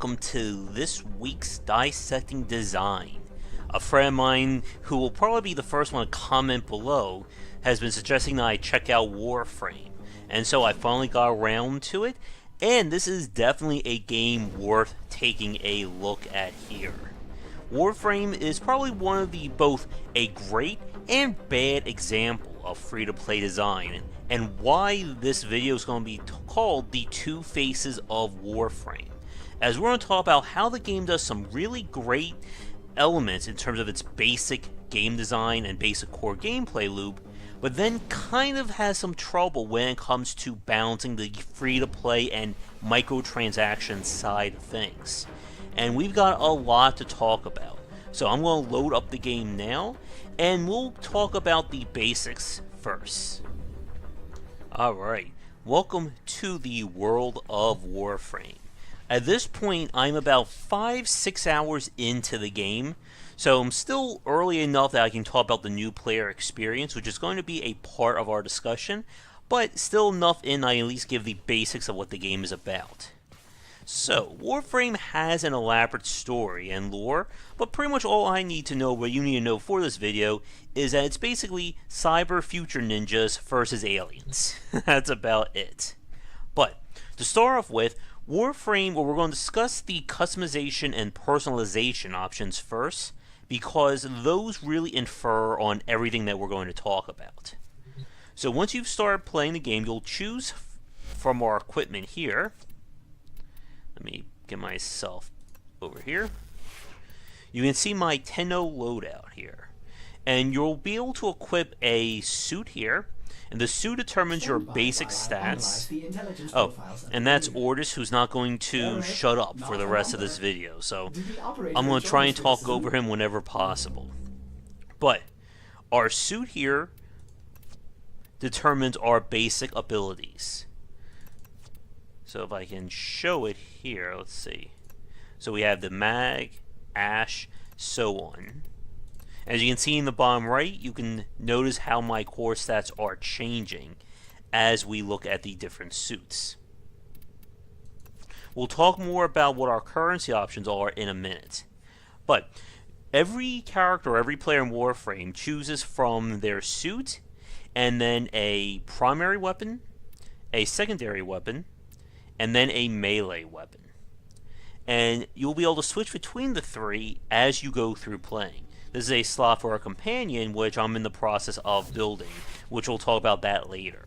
welcome to this week's Dissecting Design. A friend of mine, who will probably be the first one to comment below, has been suggesting that I check out Warframe, and so I finally got around to it, and this is definitely a game worth taking a look at here. Warframe is probably one of the both a great and bad example of free-to-play design, and why this video is going to be called The Two Faces of Warframe, as we're going to talk about how the game does some really great elements in terms of its basic game design and basic core gameplay loop, but then kind of has some trouble when it comes to balancing the free-to-play and microtransaction side of things. And we've got a lot to talk about, so I'm going to load up the game now, and we'll talk about the basics first. Alright, welcome to the world of Warframe. At this point, I'm about 5-6 hours into the game, so I'm still early enough that I can talk about the new player experience, which is going to be a part of our discussion, but still enough in I at least give the basics of what the game is about. So, Warframe has an elaborate story and lore, but pretty much all I need to know, what you need to know for this video, is that it's basically cyber future ninjas versus aliens. That's about it. But, to start off with, Warframe, we're going to discuss the customization and personalization options first, because those really infer on everything that we're going to talk about. So once you've started playing the game, you'll choose from our equipment here. Let me get myself over here. You can see my Tenno loadout here. And you'll be able to equip a suit here. And the suit determines your basic stats. Oh, and that's Ordis, who's not going to shut up for the rest of this video. So I'm going to try and talk over him whenever possible. But our suit here determines our basic abilities. So if I can show it here, let's see. So we have the mag, ash, so on. As you can see in the bottom right, you can notice how my core stats are changing as we look at the different suits. We'll talk more about what our currency options are in a minute. But every character, every player in Warframe chooses from their suit, and then a primary weapon, a secondary weapon, and then a melee weapon. And you'll be able to switch between the three as you go through playing. This is a slot for a companion, which I'm in the process of building, which we'll talk about that later.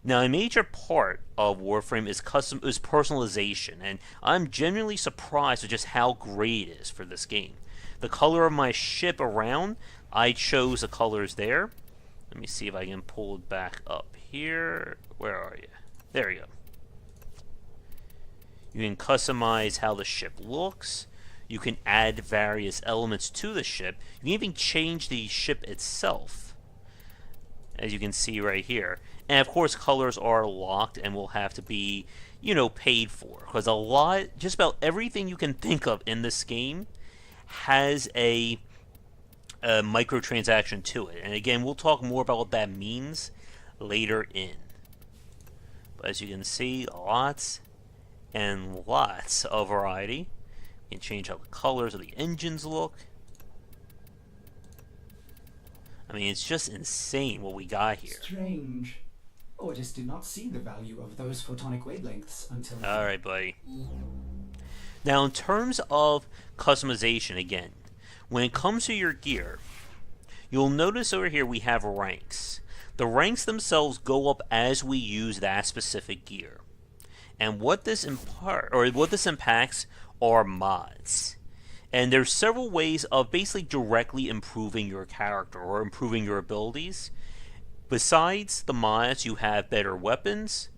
Now, a major part of Warframe is personalization, and I'm genuinely surprised at just how great it is for this game. The color of my ship around, I chose the colors there. Let me see if I can pull it back up here. Where are you? There you go. You can customize how the ship looks. You can add various elements to the ship. You can even change the ship itself, as you can see right here. And of course, colors are locked and will have to be, paid for. Because just about everything you can think of in this game has a microtransaction to it. And again, we'll talk more about what that means later in. But as you can see, lots and lots of variety. You can change how the colors of the engines look. I mean, it's just insane what we got here. Strange. Ordis did not see the value of those photonic wavelengths until... Alright, buddy. Now, in terms of customization, again, when it comes to your gear, you'll notice over here we have ranks. The ranks themselves go up as we use that specific gear. And what this impacts are mods. And there's several ways of basically directly improving your character or improving your abilities. Besides the mods, you have better weapons.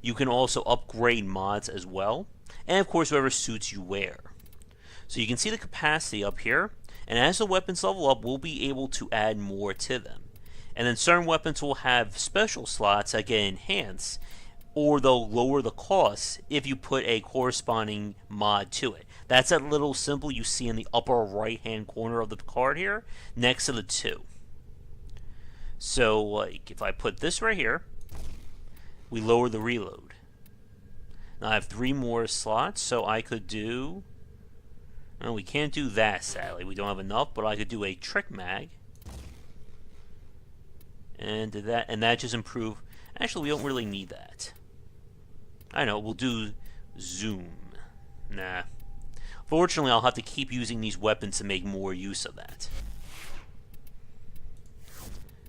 You can also upgrade mods as well. And of course, whatever suits you wear. So you can see the capacity up here. And as the weapons level up, we'll be able to add more to them. And then certain weapons will have special slots that get enhanced, or they'll lower the cost if you put a corresponding mod to it. That's that little symbol you see in the upper right hand corner of the card here, next to the 2. So, like, if I put this right here, we lower the reload. Now I have 3 more slots, so I could do... No, we can't do that, sadly. We don't have enough, but I could do a trick mag. And that just improve... Actually, we don't really need that. I know, we'll do zoom. Nah. Fortunately, I'll have to keep using these weapons to make more use of that.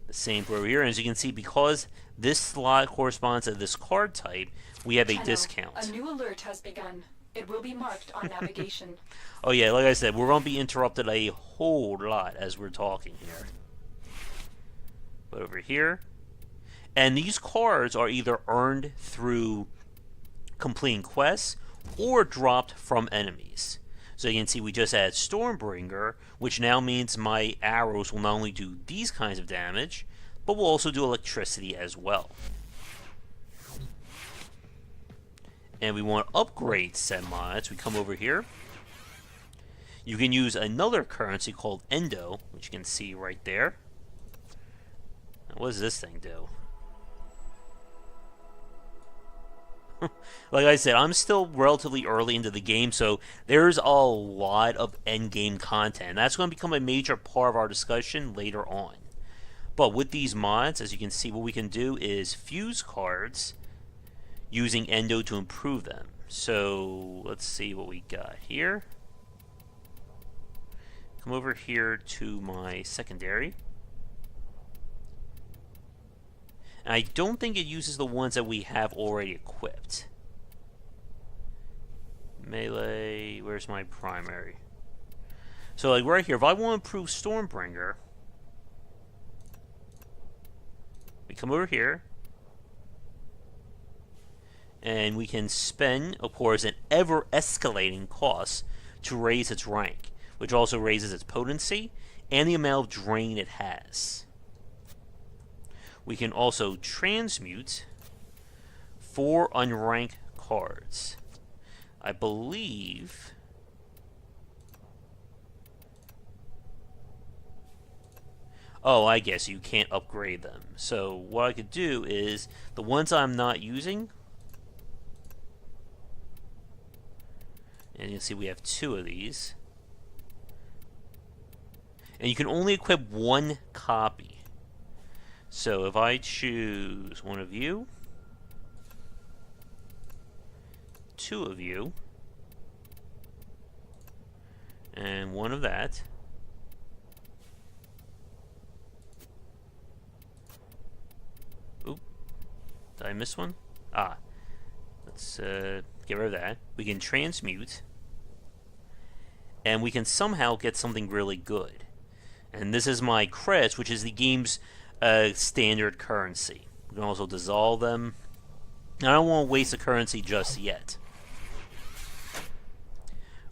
The same for over here. As you can see, because this slot corresponds to this card type, we have a discount. A new alert has begun. It will be marked on navigation. Oh yeah, like I said, we're going to be interrupted a whole lot as we're talking here. But over here... And these cards are either earned through completing quests or dropped from enemies. So you can see we just add Stormbringer, which now means my arrows will not only do these kinds of damage, but will also do electricity as well. And we want to upgrade said mods. We come over here. You can use another currency called Endo, which you can see right there. Now, what does this thing do? Like I said, I'm still relatively early into the game, so there's a lot of endgame content. That's going to become a major part of our discussion later on. But with these mods, as you can see, what we can do is fuse cards using Endo to improve them. So let's see what we got here. Come over here to my secondary. And I don't think it uses the ones that we have already equipped. Melee, where's my primary? So like right here, if I want to improve Stormbringer, we come over here, and we can spend, of course, an ever-escalating cost to raise its rank, which also raises its potency and the amount of drain it has. We can also transmute 4 unranked cards. I believe... Oh, I guess you can't upgrade them. So what I could do is, the ones I'm not using... And you can see we have 2 of these. And you can only equip 1 copy. So if I choose one of you, 2 of you, and 1 of that, oop, did I miss one? Ah, let's get rid of that. We can transmute, and we can somehow get something really good. And this is my credits, which is the game's standard currency. We can also dissolve them. I don't want to waste the currency just yet.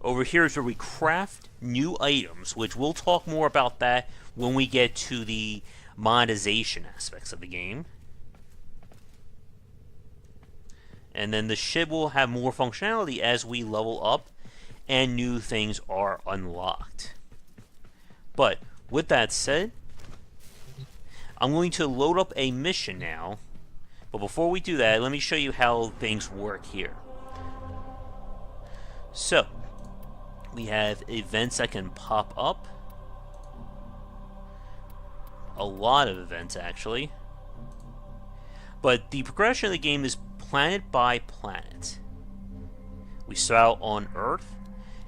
Over here is where we craft new items, which we'll talk more about that when we get to the monetization aspects of the game. And then the ship will have more functionality as we level up and new things are unlocked. But with that said, I'm going to load up a mission now. But before we do that, let me show you how things work here. So, we have events that can pop up. A lot of events, actually. But the progression of the game is planet by planet. We start out on Earth,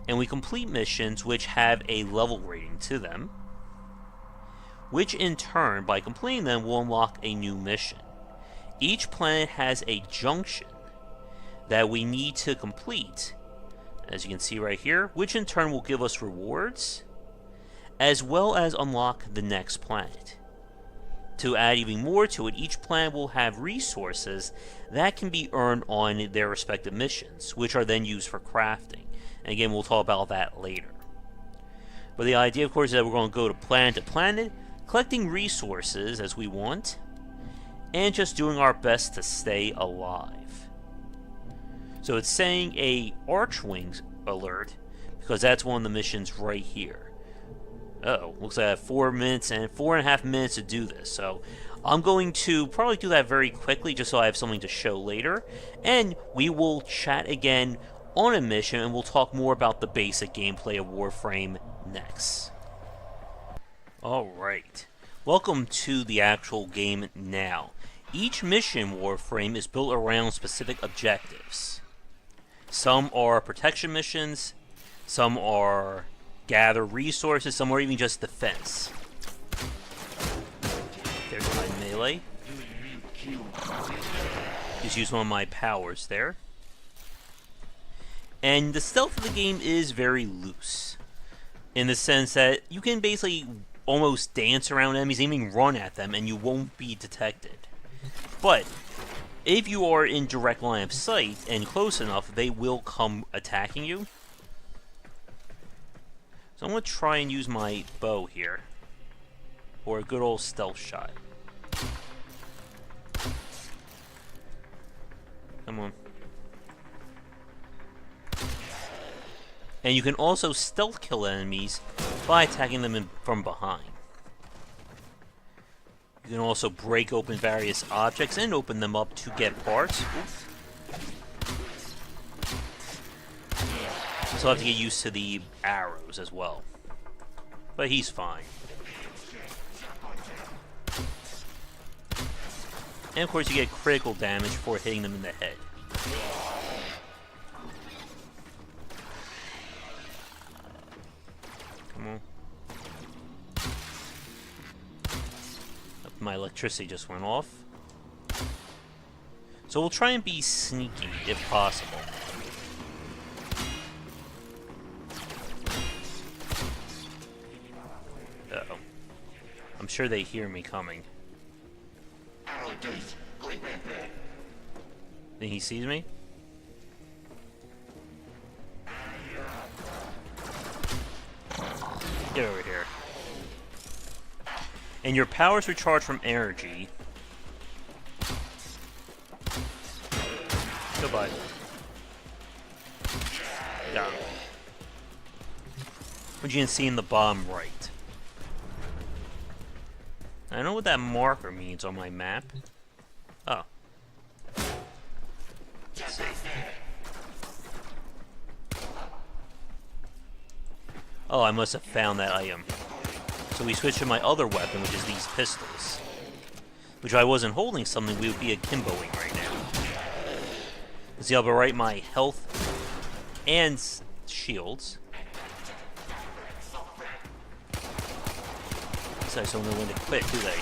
and we complete missions which have a level rating to them, which in turn, by completing them, will unlock a new mission. Each planet has a junction that we need to complete, as you can see right here, which in turn will give us rewards, as well as unlock the next planet. To add even more to it, each planet will have resources that can be earned on their respective missions, which are then used for crafting. And again, we'll talk about that later. But the idea, of course, is that we're going to go to planet, collecting resources as we want, and just doing our best to stay alive. So it's saying a Archwings alert, because that's one of the missions right here. Uh-oh, looks like I have 4 minutes and 4.5 minutes to do this, so I'm going to probably do that very quickly just so I have something to show later, and we will chat again on a mission and we'll talk more about the basic gameplay of Warframe next. Alright, welcome to the actual game now. Each mission Warframe is built around specific objectives. Some are protection missions, some are gather resources, some are even just defense. There's my melee. Just use one of my powers there. And the stealth of the game is very loose, in the sense that you can basically almost dance around enemies, even run at them, and you won't be detected. But if you are in direct line of sight and close enough, they will come attacking you. So I'm going to try and use my bow here, or a good old stealth shot. Come on. And you can also stealth kill enemies by attacking them from behind. You can also break open various objects and open them up to get parts. Oops. So I'll have to get used to the arrows as well. But he's fine. And of course you get critical damage for hitting them in the head. Come on. My electricity just went off. So we'll try and be sneaky if possible. Uh-oh. I'm sure they hear me coming. Think he sees me? Get over here. And your powers recharge from energy. Goodbye. Down. What you can see in the bottom right. I don't know what that marker means on my map. Oh. Let's see. Oh, I must have found that item. So we switch to my other weapon, which is these pistols. Which if I wasn't holding something, we would be akimboing right now. See, I'll write my health and shields. These guys don't know when to quit, do they?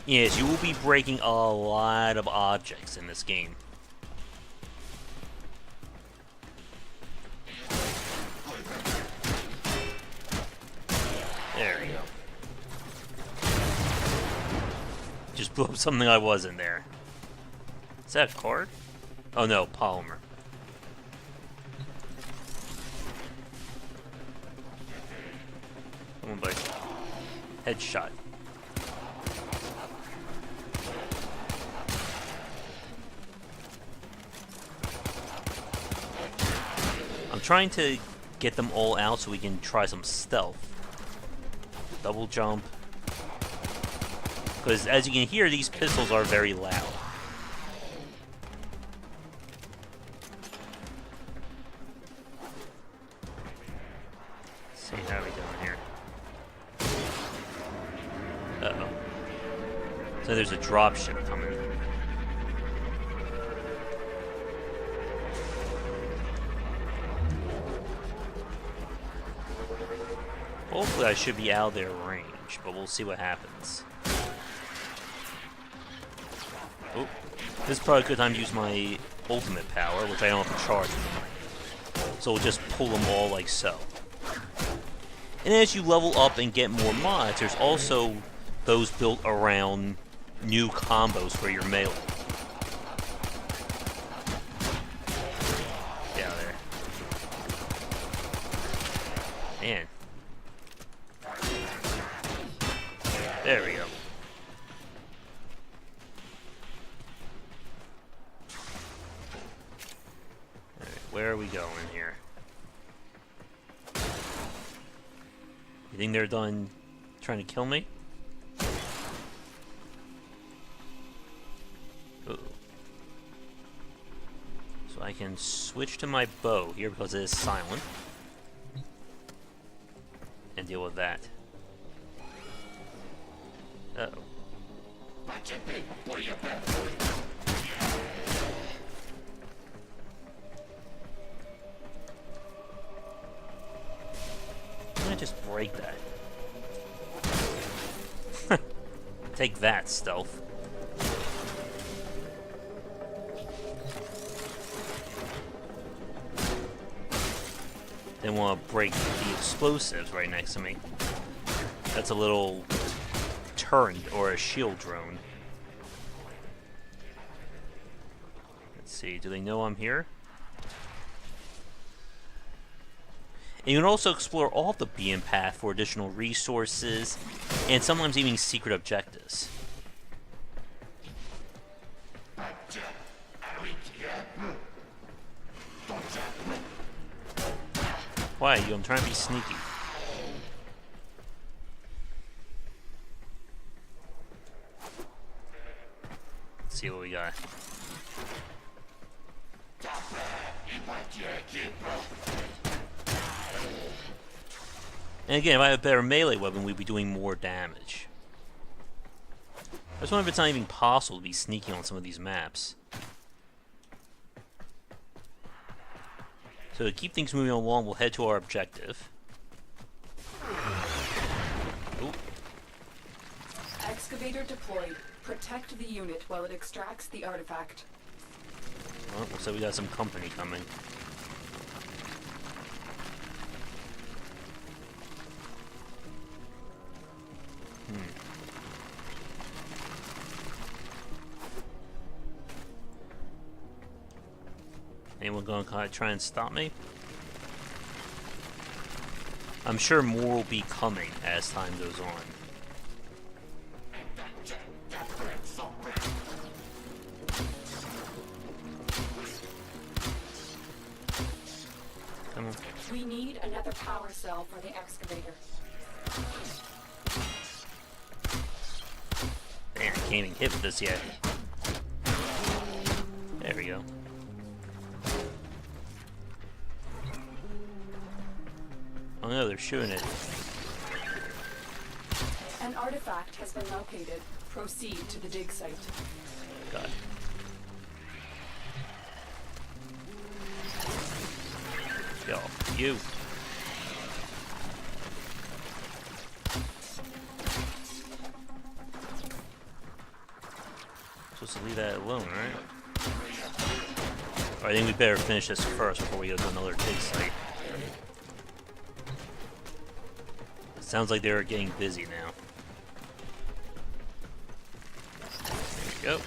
Yes, you will be breaking a lot of objects in this game. There we go. Just blew up something I wasn't there. Is that a card? Oh no, polymer. Come on, buddy. Headshot. I'm trying to get them all out so we can try some stealth. Double jump. Because as you can hear, these pistols are very loud. Let's see how we doing here. Uh-oh. So there's a dropship coming. Hopefully I should be out of their range, but we'll see what happens. Oh, this is probably a good time to use my ultimate power, which I don't have to charge anymore. So we'll just pull them all like so. And as you level up and get more mods, there's also those built around new combos for your melee. Get out of there. Man. There we go. Alright, where are we going here? You think they're done trying to kill me? Uh-oh. So I can switch to my bow here because it is silent. And deal with that. Uh-oh. I'm gonna just break that. Take that, stealth. Then want to break the explosives right next to me. That's a little turret or a shield drone. Let's see, do they know I'm here? And you can also explore all of the beam path for additional resources, and sometimes even secret objectives. Why? I'm trying to be sneaky. Let's see what we got. And again, if I have a better melee weapon, we'd be doing more damage. I just wonder if it's not even possible to be sneaky on some of these maps. So to keep things moving along, we'll head to our objective. Ooh. Excavator deployed. Protect the unit while it extracts the artifact. Well, looks like we got some company coming. Anyone gonna try and stop me? I'm sure more will be coming as time goes on. Come on. We need another power cell for the excavator. Man, I can't even hit with this yet. There we go. Oh no, they're shooting it. An artifact has been located. Proceed to the dig site. God. Yo, you. Supposed to leave that alone, right? I think we better finish this first before we go to another dig site. Sounds like they're getting busy now. There we go.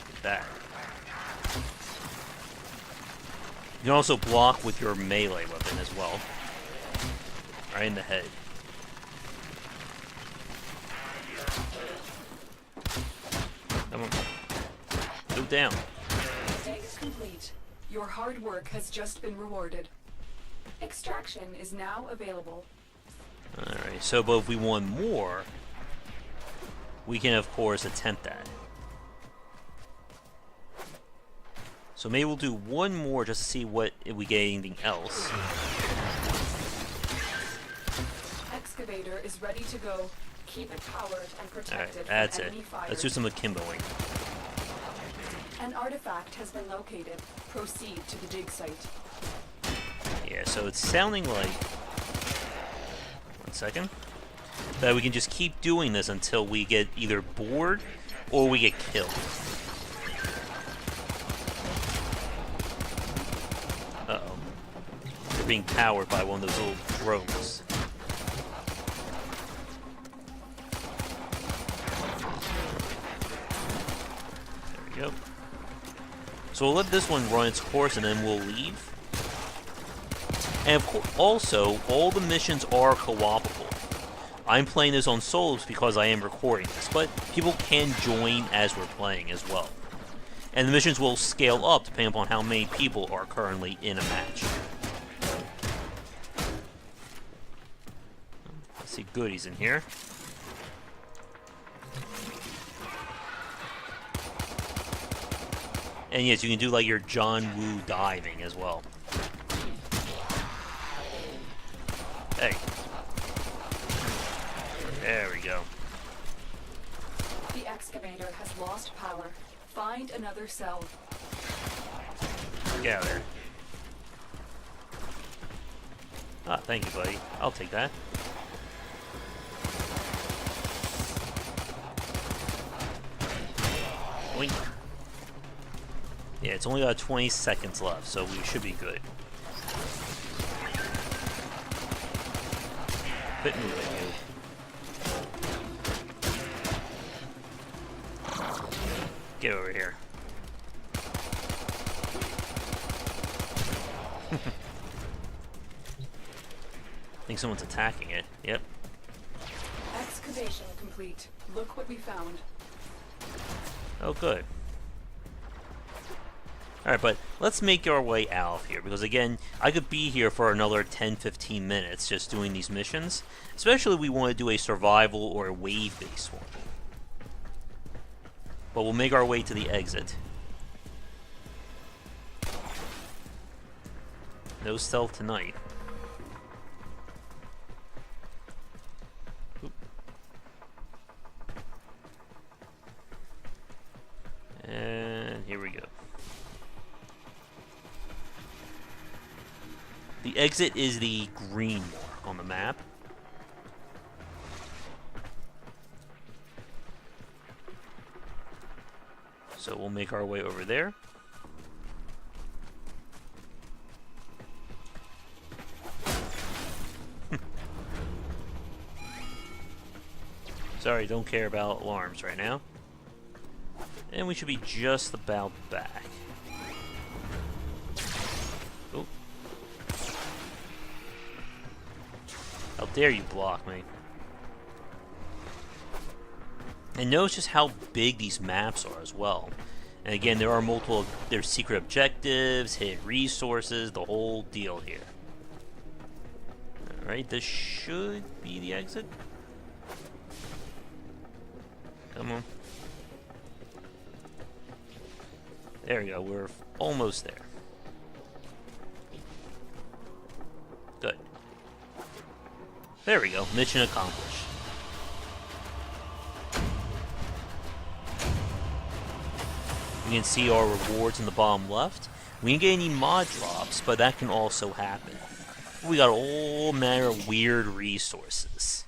Get that. You can also block with your melee weapon as well. Right in the head. Come on. Go down. Complete. Your hard work has just been rewarded. Extraction is now available. Alright, so but if we want more, we can of course attempt that. So maybe we'll do one more just to see what if we get anything else. Excavator is ready to go. Keep it powered and protected Alright, that's from it. enemy fire. Let's do some akimboing. An artifact has been located. Proceed to the dig site. Yeah, so it's sounding like... One second. That we can just keep doing this until we get either bored or we get killed. Uh-oh. They're being powered by one of those little drones. There we go. So we'll let this one run its course and then we'll leave. And of course, also, all the missions are co-opable. I'm playing this on solos because I am recording this, but people can join as we're playing as well. And the missions will scale up depending upon how many people are currently in a match. I see goodies in here. And yes, you can do like your John Woo diving as well. Hey. There we go. The excavator has lost power. Find another cell. Get out of there. Ah, thank you, buddy. I'll take that. Wink. Yeah, it's only got 20 seconds left, so we should be good. Quit moving, you. Get over here. I think someone's attacking it. Yep. Excavation complete. Look what we found. Oh, good. Alright, but let's make our way out of here, because again, I could be here for another 10-15 minutes just doing these missions, especially if we want to do a survival or a wave-based one. But we'll make our way to the exit. No stealth tonight. Oop. And here we go. The exit is the green mark on the map. So we'll make our way over there. Sorry, don't care about alarms right now. And we should be just about back. Oh. How dare you block me. And notice just how big these maps are as well. And again, there are multiple, there's secret objectives, hidden resources, the whole deal here. Alright, this should be the exit. Come on. There we go, we're almost there. Good. There we go, mission accomplished. You can see our rewards in the bottom left. We didn't get any mod drops, but that can also happen. We got a whole manner of weird resources,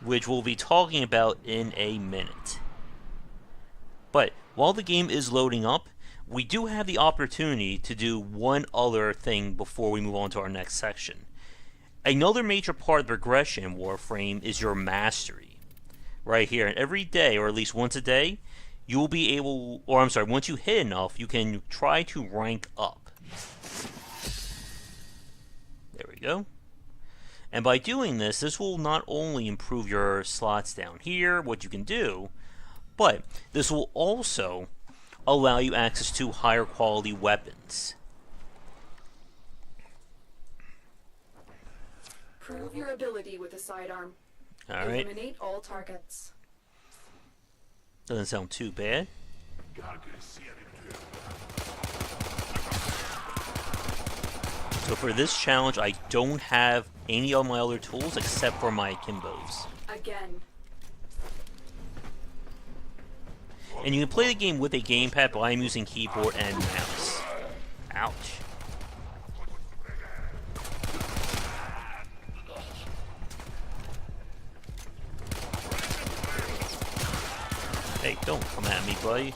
which we'll be talking about in a minute. But while the game is loading up, we do have the opportunity to do one other thing before we move on to our next section. Another major part of the progression in Warframe is your mastery. Right here, and every day, or at least once a day, you will be able, or I'm sorry, once you hit enough, you can try to rank up. There we go. And by doing this, this will not only improve your slots down here, what you can do, but this will also allow you access to higher quality weapons. Prove your ability with the sidearm. Alright. Eliminate all targets. Doesn't sound too bad. So for this challenge, I don't have any of my other tools except for my akimbos. Again. And you can play the game with a gamepad, but I'm using keyboard and mouse. Ouch. Hey, don't come at me, buddy.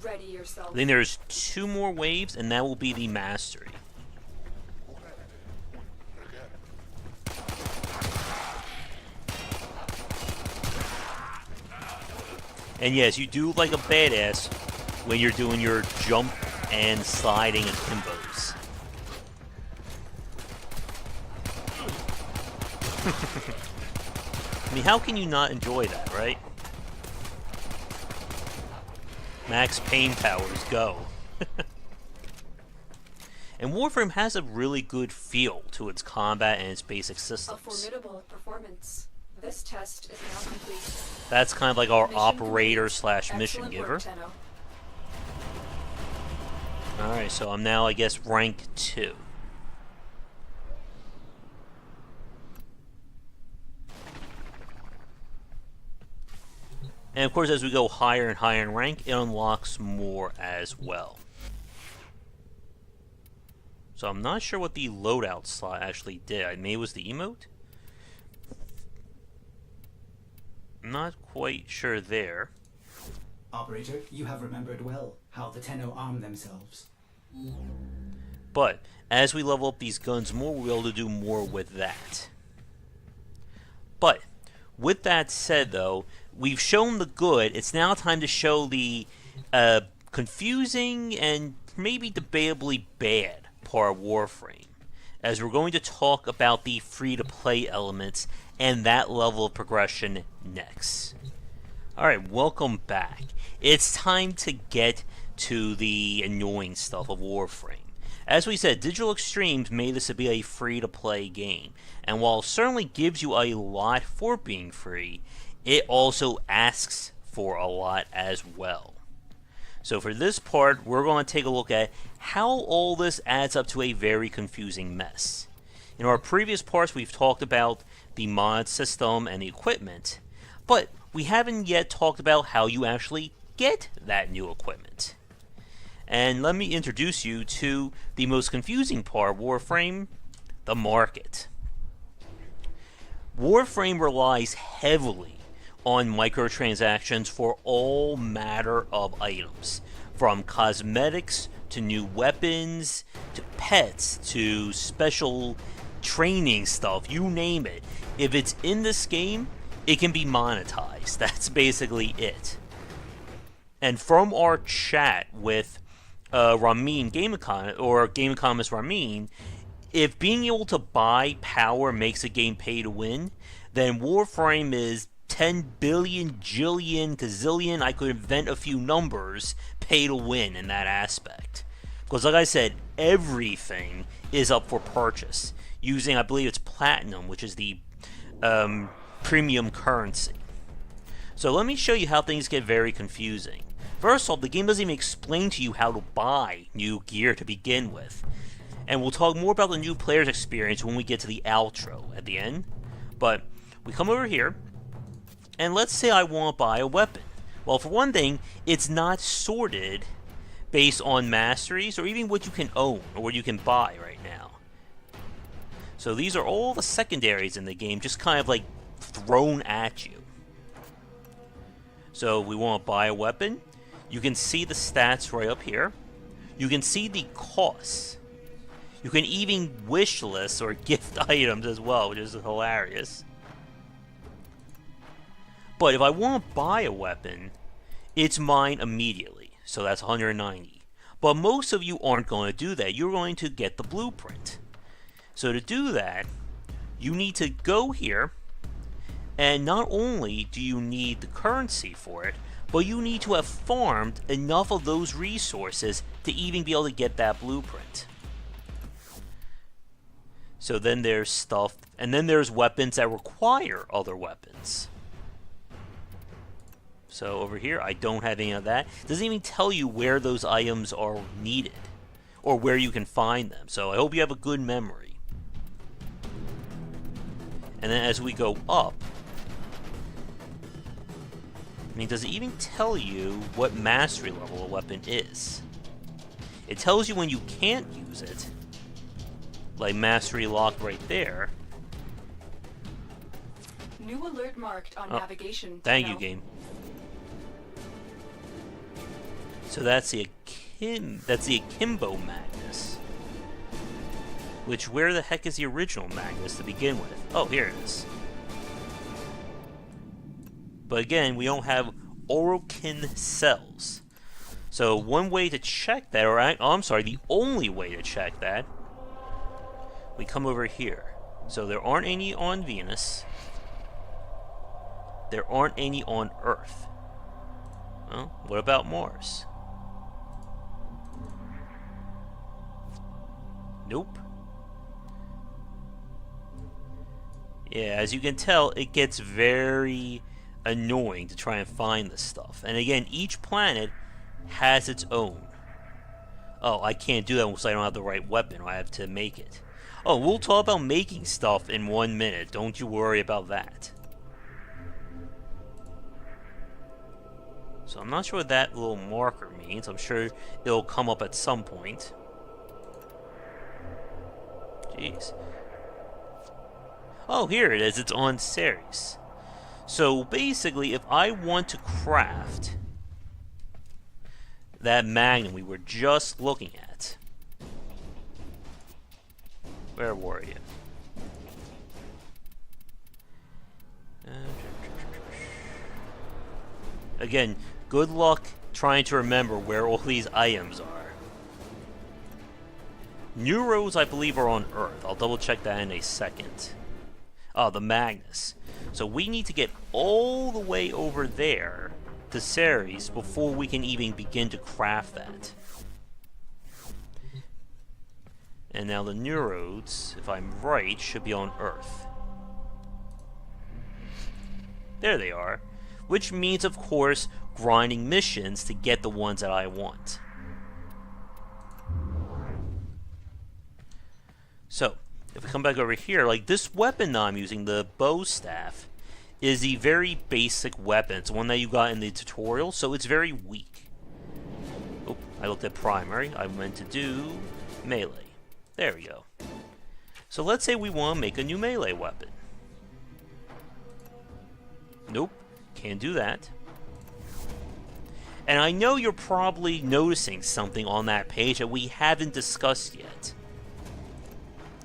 Ready yourself. Then there's 2 more waves, and that will be the mastery. And yes, you do like a badass when you're doing your jump and sliding akimbos. I mean, how can you not enjoy that, right? Max pain powers, go. And Warframe has a really good feel to its combat and its basic A systems. formidable performance. This test is now complete. That's kind of like our Mission operator complete. slash mission Excellent giver. work, Tenno. Alright, so I'm now, I guess, rank 2. And of course, as we go higher and higher in rank, it unlocks more as well. So I'm not sure what the loadout slot actually did. Maybe it was the emote? I'm not quite sure there. Operator, you have remembered well how the Tenno arm themselves. But as we level up these guns more, we'll be able to do more with that. But with that said, though, we've shown the good. It's now time to show the confusing and maybe debatably bad part of Warframe, as we're going to talk about the free-to-play elements and that level of progression next. Alright, welcome back. It's time to get to the annoying stuff of Warframe. As we said, Digital Extremes made this to be a free-to-play game, and while it certainly gives you a lot for being free, it also asks for a lot as well. So for this part, we're going to take a look at how all this adds up to a very confusing mess. In our previous parts, we've talked about the mod system and the equipment, but we haven't yet talked about how you actually get that new equipment. And let me introduce you to the most confusing part of Warframe, the market. Warframe relies heavily on microtransactions for all matter of items, from cosmetics to new weapons to pets to special training stuff, you name it. If it's in this game, it can be monetized. That's basically it. And from our chat with Ramin GameEconomist, or GameEconomist Ramin, if being able to buy power makes a game pay to win, then Warframe is 10 billion, jillion, gazillion, I could invent a few numbers, pay to win in that aspect. Because like I said, everything is up for purchase, using, I believe it's Platinum, which is the premium currency. So let me show you how things get very confusing. First off, the game doesn't even explain to you how to buy new gear to begin with. And we'll talk more about the new player's experience when we get to the outro at the end. But we come over here, and let's say I want to buy a weapon. Well, for one thing, it's not sorted based on masteries or even what you can own or what you can buy right now. So these are all the secondaries in the game, just kind of like thrown at you. So we want to buy a weapon. You can see the stats right up here. You can see the costs. You can even wish lists or gift items as well, which is hilarious. But if I want to buy a weapon, it's mine immediately. So that's 190. But most of you aren't going to do that. You're going to get the blueprint. So to do that, you need to go here, and not only do you need the currency for it, but you need to have farmed enough of those resources to even be able to get that blueprint. So then there's stuff, and then there's weapons that require other weapons. So over here, I don't have any of that. It doesn't even tell you where those items are needed, or where you can find them. So I hope you have a good memory. And then as we go up, I mean, does it even tell you what mastery level a weapon is? It tells you when you can't use it, like mastery locked right there. New alert marked on navigation. Thank you, Tenno. game. So that's the Akimbo Magnus. Which, where the heck is the original Magnus to begin with? Oh, here it is. But again, we don't have Orokin cells. So one way to check that, or I'm sorry, the only way to check that, we come over here. So there aren't any on Venus. There aren't any on Earth. Well, what about Mars? Nope. Yeah, as you can tell, it gets very annoying to try and find this stuff. And again, each planet has its own. Oh, I can't do that unless I don't have the right weapon. I have to make it. Oh, we'll talk about making stuff in 1 minute. Don't you worry about that. So I'm not sure what that little marker means. I'm sure it'll come up at some point. Jeez. Oh, here it is. It's on Ceres. So basically, if I want to craft that magnum we were just looking at. Where were you? Again, good luck trying to remember where all these items are. Neuros, I believe, are on Earth. I'll double check that in a second. Oh, the Magnus. So we need to get all the way over there to Ceres before we can even begin to craft that. And now the Neurodes, if I'm right, should be on Earth. There they are. Which means, of course, grinding missions to get the ones that I want. So, if we come back over here, like this weapon that I'm using, the bow staff, is the very basic weapon. It's the one that you got in the tutorial, so it's very weak. Oh, I looked at primary. I meant to do melee. There we go. So let's say we want to make a new melee weapon. Nope, can't do that. And I know you're probably noticing something on that page that we haven't discussed yet.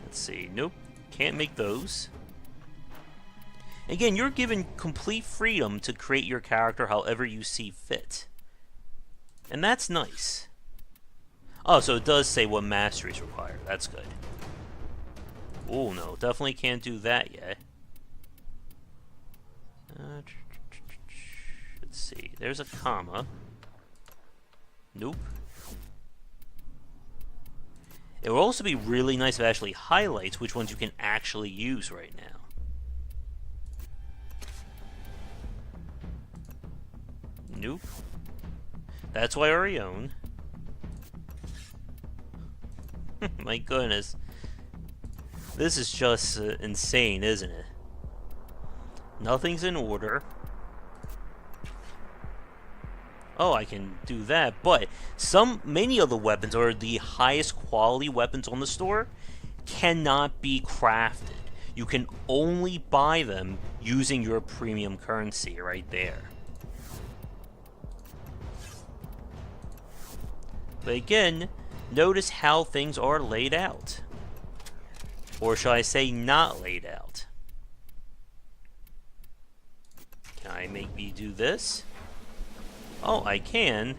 Let's see, nope, can't make those. Again, you're given complete freedom to create your character however you see fit. And that's nice. Oh, so it does say what mastery is required. That's good. Oh, no, definitely can't do that yet. Let's see, there's a comma. Nope. It will also be really nice if it actually highlights which ones you can actually use right now. Nope. That's why I already own. My goodness. This is just insane, isn't it? Nothing's in order. Oh, I can do that, but many of the weapons, or the highest quality weapons on the store, cannot be crafted. You can only buy them using your premium currency right there. But again, notice how things are laid out. Or should I say not laid out? Can I make me do this? Oh, I can.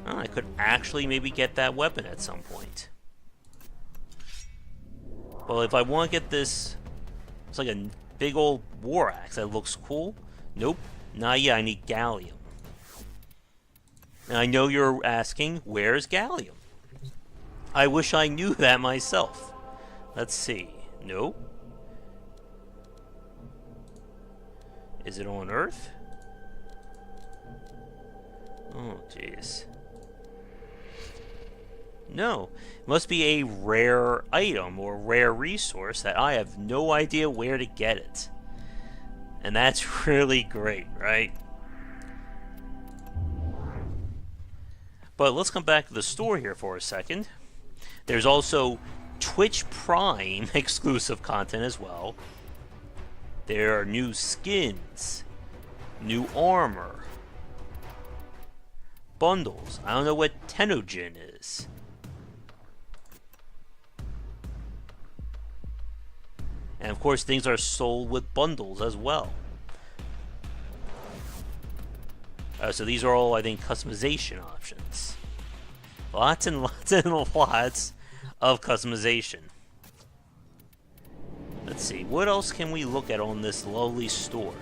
Oh, I could actually maybe get that weapon at some point. Well, if I want to get this, it's like a big old war axe that looks cool. Nope, not yet. I need gallium. And I know you're asking, where's gallium? I wish I knew that myself. Let's see. Nope. Is it on Earth? Oh, jeez. No. It must be a rare item or rare resource that I have no idea where to get it. And that's really great, right? But let's come back to the store here for a second. There's also Twitch Prime exclusive content as well. There are new skins, new armor, bundles. I don't know what Tenogen is. And of course, things are sold with bundles as well. So these are all, I think, customization options. Lots and lots and lots of customization. Let's see, what else can we look at on this lovely store?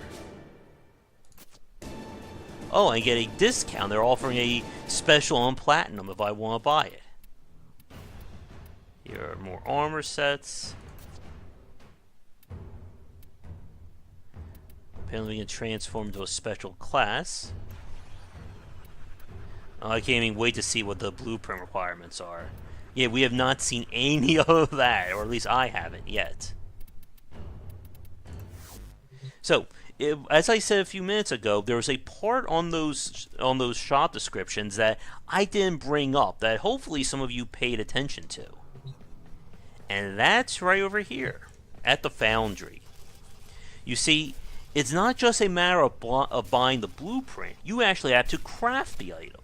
Oh, I get a discount. They're offering a special on Platinum if I want to buy it. Here are more armor sets. Apparently we can transform to a special class. Oh, I can't even wait to see what the blueprint requirements are. Yeah, we have not seen any of that, or at least I haven't yet. So, as I said a few minutes ago, there was a part on those shop descriptions that I didn't bring up that hopefully some of you paid attention to. And that's right over here, at the foundry. You see, it's not just a matter of buying the blueprint. You actually have to craft the item.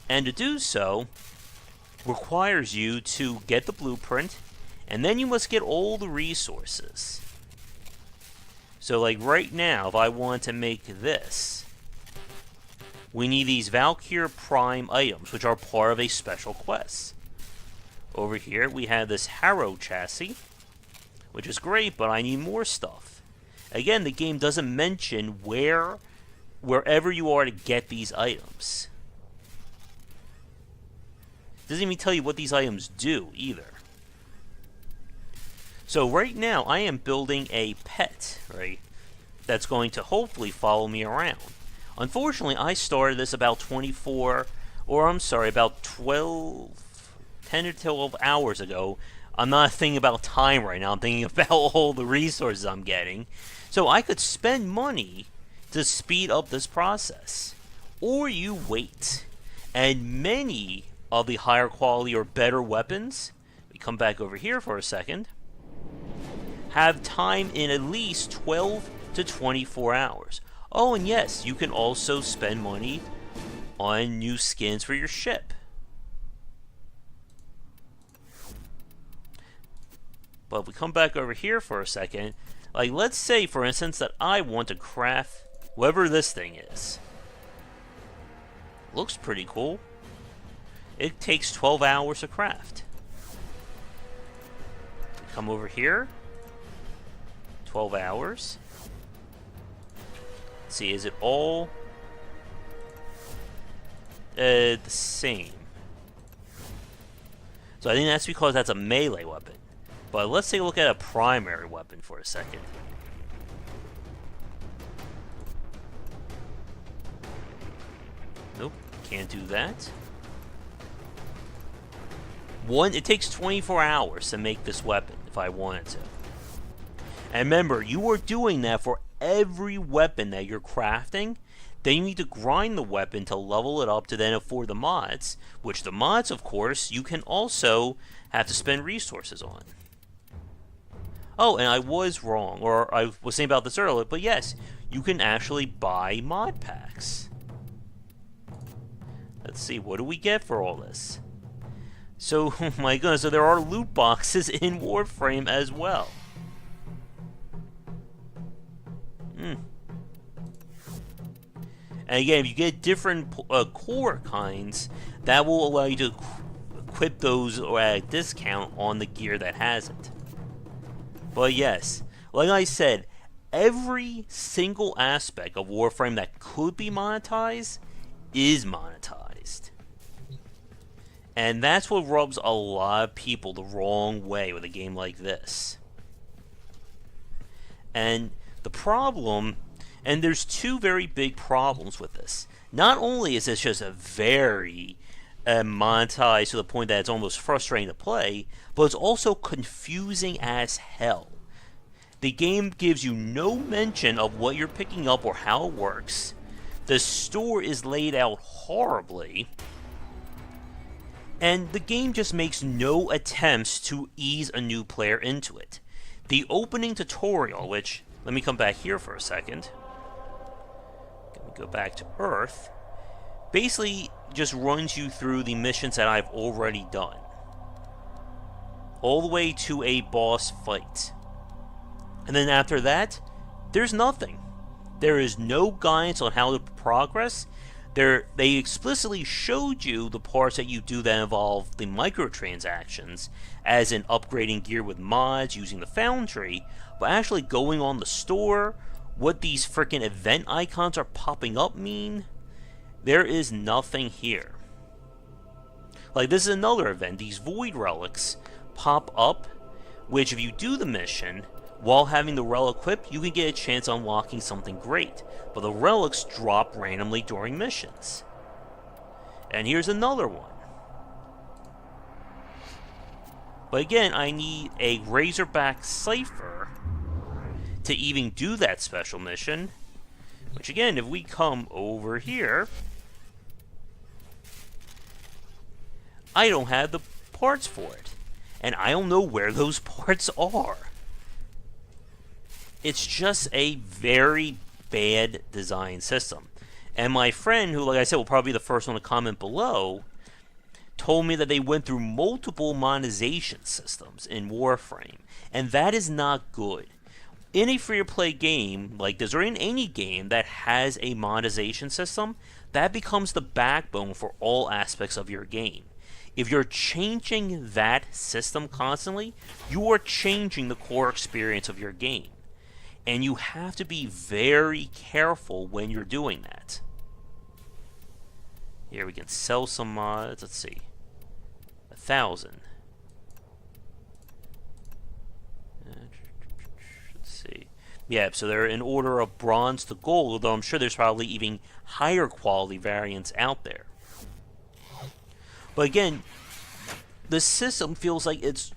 And to do so requires you to get the blueprint, and then you must get all the resources. So like right now, if I want to make this, we need these Valkyr Prime items, which are part of a special quest. Over here, we have this Harrow chassis, which is great, but I need more stuff. Again, the game doesn't mention wherever you are to get these items. It doesn't even tell you what these items do, either. So right now, I am building a pet, right, that's going to hopefully follow me around. Unfortunately, I started this about 10 to 12 hours ago. I'm not thinking about time right now. I'm thinking about all the resources I'm getting. So I could spend money to speed up this process. Or you wait. And many of the higher quality or better weapons, we come back over here for a second, have time in at least 12 to 24 hours. Oh, and yes, you can also spend money on new skins for your ship. But if we come back over here for a second, like let's say for instance that I want to craft whatever this thing is. Looks pretty cool. It takes 12 hours to craft. Come over here. 12 hours. Let's see, is it all the same? So I think that's because that's a melee weapon. But let's take a look at a primary weapon for a second. Nope, can't do that. It takes 24 hours to make this weapon if I wanted to. And remember, you are doing that for every weapon that you're crafting. Then you need to grind the weapon to level it up to then afford the mods, which the mods, of course, you can also have to spend resources on. Oh, and I was wrong, or I was saying about this earlier, but yes, you can actually buy mod packs. Let's see, what do we get for all this? So, oh my goodness, so there are loot boxes in Warframe as well. And again, if you get different core kinds, that will allow you to equip those at a discount on the gear that has it. But yes, like I said, every single aspect of Warframe that could be monetized is monetized. And that's what rubs a lot of people the wrong way with a game like this. And the problem, and there's two very big problems with this. Not only is this just a very monetized to the point that it's almost frustrating to play, but it's also confusing as hell. The game gives you no mention of what you're picking up or how it works. The store is laid out horribly. And the game just makes no attempts to ease a new player into it. The opening tutorial, which, let me come back here for a second. Let me go back to Earth. Basically just runs you through the missions that I've already done. All the way to a boss fight. And then after that, there's nothing. There is no guidance on how to progress. They explicitly showed you the parts that you do that involve the microtransactions, as in upgrading gear with mods, using the foundry, but actually going on the store what these freaking event icons are popping up mean, there is nothing here. Like, this is another event. These void relics pop up, which if you do the mission while having the relic equipped, you can get a chance of unlocking something great. But the relics drop randomly during missions. And here's another one. But again, I need a Razorback Cipher to even do that special mission. Which again, if we come over here, I don't have the parts for it. And I don't know where those parts are. It's just a very bad design system. And my friend, who, like I said, will probably be the first one to comment below, told me that they went through multiple monetization systems in Warframe. And that is not good. In a free-to-play game like this, or in any game that has a monetization system, that becomes the backbone for all aspects of your game. If you're changing that system constantly, you are changing the core experience of your game. And you have to be very careful when you're doing that. Here we can sell some mods. Let's see. 1,000. Let's see. Yeah, so they're in order of bronze to gold, although I'm sure there's probably even higher quality variants out there. But again, the system feels like it's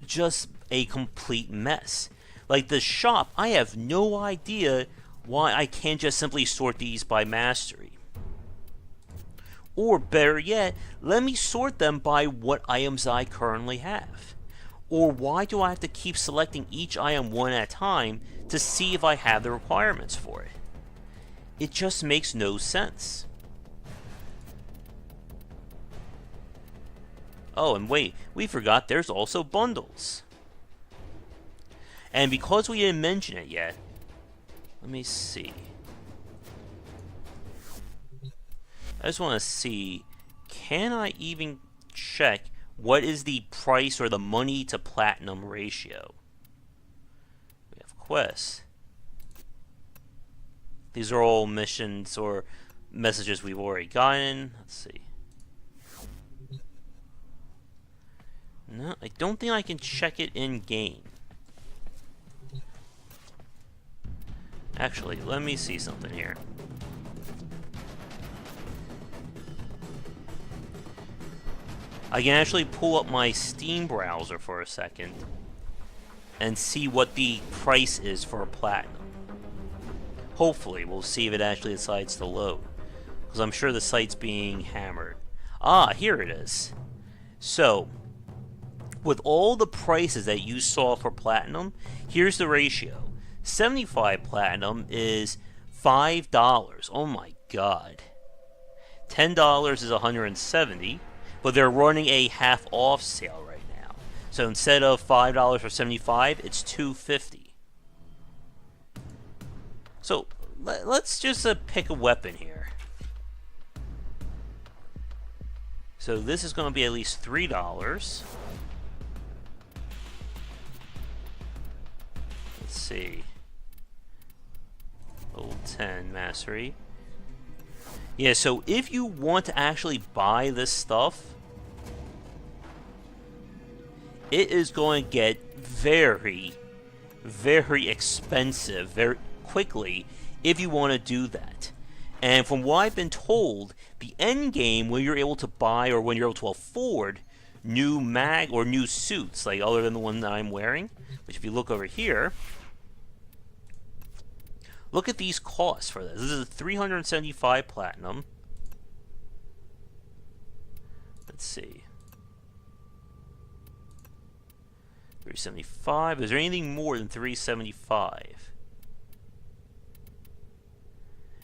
just a complete mess. Like the shop, I have no idea why I can't just simply sort these by mastery. Or better yet, let me sort them by what items I currently have. Or why do I have to keep selecting each item one at a time to see if I have the requirements for it? It just makes no sense. Oh, and wait, we forgot there's also bundles. And because we didn't mention it yet, let me see. I just want to see, can I even check what is the price or the money to platinum ratio? We have quests. These are all missions or messages we've already gotten. Let's see. No, I don't think I can check it in game. Actually, let me see something here. I can actually pull up my Steam browser for a second and see what the price is for a platinum. Hopefully, we'll see if it actually decides to load, because I'm sure the site's being hammered. Ah, here it is. So, with all the prices that you saw for platinum, here's the ratio. 75 platinum is $5. Oh my god. $10 is 170, but they're running a half off sale right now. So instead of $5 for 75, it's $2.50. So let's just pick a weapon here. So this is going to be at least $3. Let's see. Level 10 mastery. Yeah, so if you want to actually buy this stuff, it is going to get very, very expensive very quickly if you want to do that. And from what I've been told, the end game when you're able to buy or when you're able to afford new mag or new suits, like other than the one that I'm wearing, which if you look over here, look at these costs for this. This is a 375 platinum. Let's see. 375. Is there anything more than 375?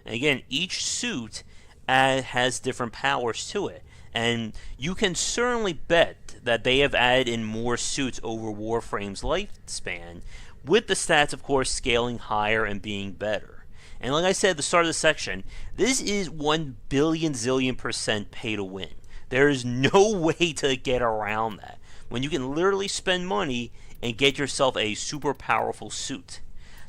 And again, each suit has different powers to it. And you can certainly bet that they have added in more suits over Warframe's lifespan, with the stats, of course, scaling higher and being better. And like I said at the start of the section, this is 1 billion zillion % pay to win. There is no way to get around that, when you can literally spend money and get yourself a super powerful suit.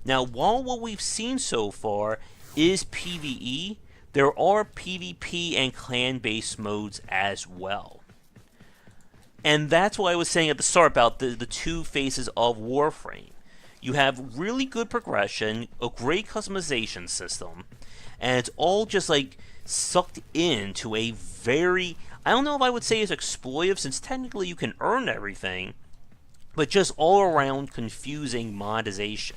Now, while what we've seen so far is PvE, there are PvP and clan-based modes as well. And that's what I was saying at the start about the two phases of Warframe. You have really good progression, a great customization system, and it's all just like sucked into a very, I don't know if I would say it's exploitive, since technically you can earn everything, but just all around confusing monetization.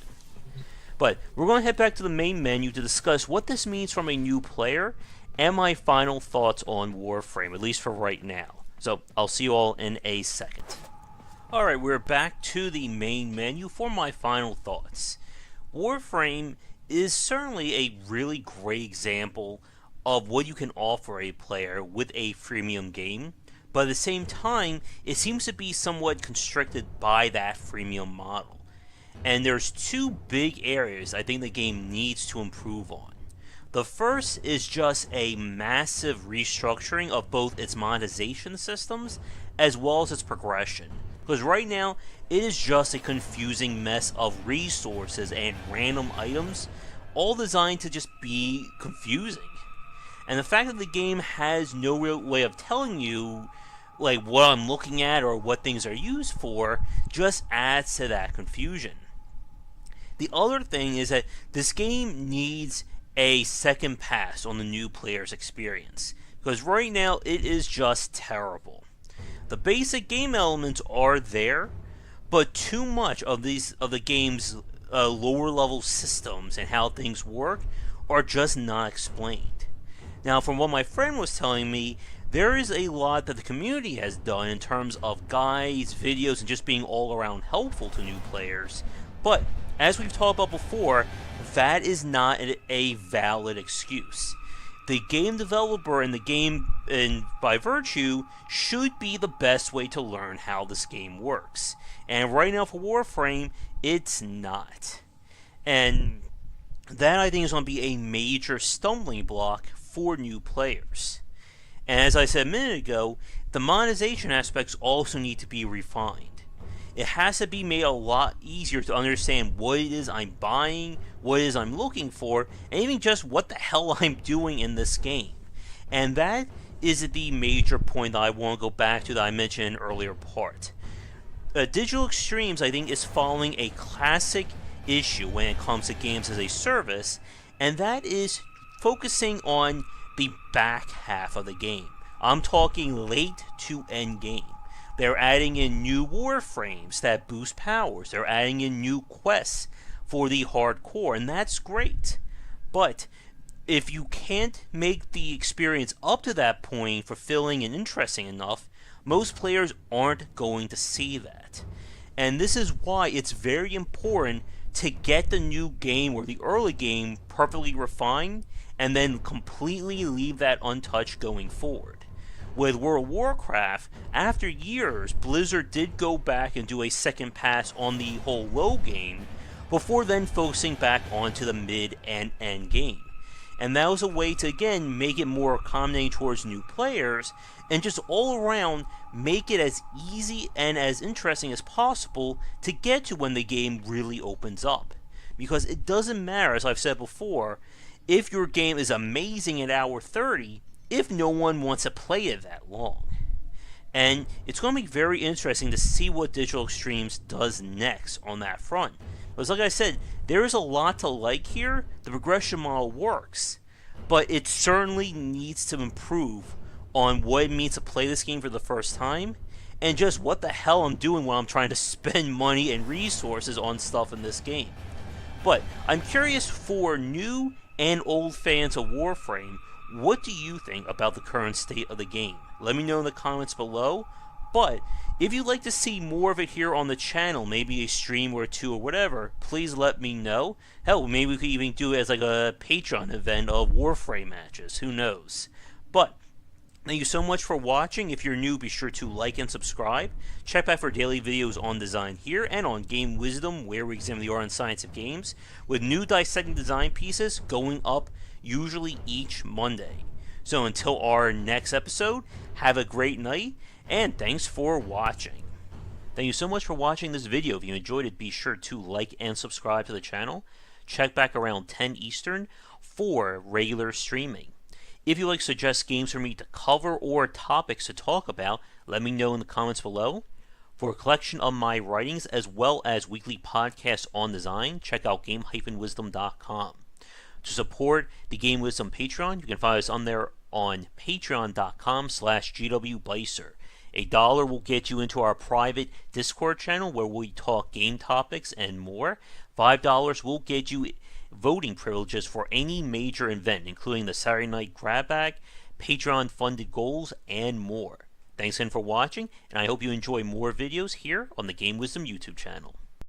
But we're going to head back to the main menu to discuss what this means from a new player and my final thoughts on Warframe, at least for right now. So I'll see you all in a second. Alright, we're back to the main menu for my final thoughts. Warframe is certainly a really great example of what you can offer a player with a freemium game, but at the same time, it seems to be somewhat constricted by that freemium model. And there's two big areas I think the game needs to improve on. The first is just a massive restructuring of both its monetization systems as well as its progression. Because right now, it is just a confusing mess of resources and random items, all designed to just be confusing. And the fact that the game has no real way of telling you like what I'm looking at or what things are used for just adds to that confusion. The other thing is that this game needs a second pass on the new player's experience, because right now it is just terrible. The basic game elements are there, but too much of the game's lower level systems and how things work are just not explained. Now, from what my friend was telling me, there is a lot that the community has done in terms of guides, videos, and just being all around helpful to new players, but as we've talked about before, that is not a valid excuse. The game developer and the game, and by virtue, should be the best way to learn how this game works. And right now for Warframe, it's not. And that, I think, is going to be a major stumbling block for new players. And as I said a minute ago, the monetization aspects also need to be refined. It has to be made a lot easier to understand what it is I'm buying, what it is I'm looking for, and even just what the hell I'm doing in this game. And that is the major point that I want to go back to that I mentioned in an earlier part. Digital Extremes, I think, is following a classic issue when it comes to games as a service, and that is focusing on the back half of the game. I'm talking late to end game. They're adding in new Warframes that boost powers. They're adding in new quests for the hardcore, and that's great. But if you can't make the experience up to that point fulfilling and interesting enough, most players aren't going to see that. And this is why it's very important to get the new game or the early game perfectly refined and then completely leave that untouched going forward. With World of Warcraft, after years, Blizzard did go back and do a second pass on the whole low game, before then focusing back onto the mid and end game. And that was a way to, again, make it more accommodating towards new players, and just all around make it as easy and as interesting as possible to get to when the game really opens up. Because it doesn't matter, as I've said before, if your game is amazing at hour 30, if no one wants to play it that long. And it's going to be very interesting to see what Digital Extremes does next on that front. Because like I said, there is a lot to like here. The progression model works, but it certainly needs to improve on what it means to play this game for the first time, and just what the hell I'm doing when I'm trying to spend money and resources on stuff in this game. But I'm curious, for new and old fans of Warframe, what do you think about the current state of the game? Let me know in the comments below. But if you'd like to see more of it here on the channel, maybe a stream or two or whatever, please let me know. Hell, maybe we could even do it as like a Patreon event of Warframe matches. Who knows? But thank you so much for watching. If you're new, be sure to like and subscribe. Check back for daily videos on design here and on Game Wisdom, where we examine the art and science of games, with new Dissecting Design pieces going up usually each Monday. So until our next episode, have a great night, and thanks for watching. Thank you so much for watching this video. If you enjoyed it, be sure to like and subscribe to the channel. Check back around 10 Eastern for regular streaming. If you'd like to suggest games for me to cover or topics to talk about, let me know in the comments below. For a collection of my writings as well as weekly podcasts on design, check out game-wisdom.com. To support the Game Wisdom Patreon, you can find us on there on patreon.com/gwblazer. $1 will get you into our private Discord channel where we talk game topics and more. $5 will get you voting privileges for any major event, including the Saturday Night Grab Bag, Patreon-funded goals, and more. Thanks again for watching, and I hope you enjoy more videos here on the Game Wisdom YouTube channel.